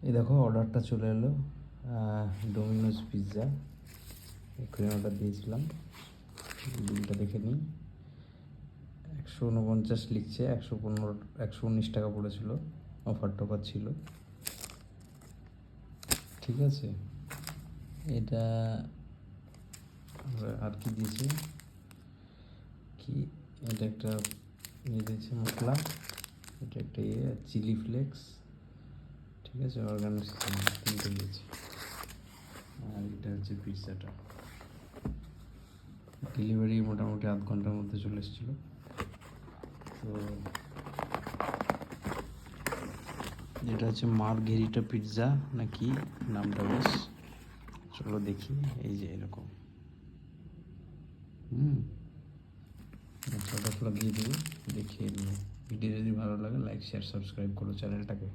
এই দেখো অর্ডারটা চলে এলো, ডোমিনোজ পিৎজা। এক্ষুনি অর্ডার দিয়েছিলাম, বিলটা দেখে নিই। 149 লিখছে, 119 টাকা পড়েছিল, অফার টফার ছিল। ঠিক আছে, এটা আর কি দিয়েছে, কি এটা একটা ইয়ে দিয়েছে মশলা, এটা একটা চিলি ফ্লেক্স, ঠিক আছে, অর্গানো তিনটে দিয়েছে। আর এটা হচ্ছে পিৎজাটা। ডেলিভারি মোটামুটি আধ ঘন্টার মধ্যে চলে এসেছিলো। তো এটা হচ্ছে মার্গেরিটা পিৎজা নাকি নামটা, বেশ চলো দেখি। এই যে এরকম, মশলাটা দিয়ে দেবো, দেখিয়ে দেবো। ভিডিও যদি ভালো লাগে লাইক শেয়ার সাবস্ক্রাইব করো চ্যানেলটাকে।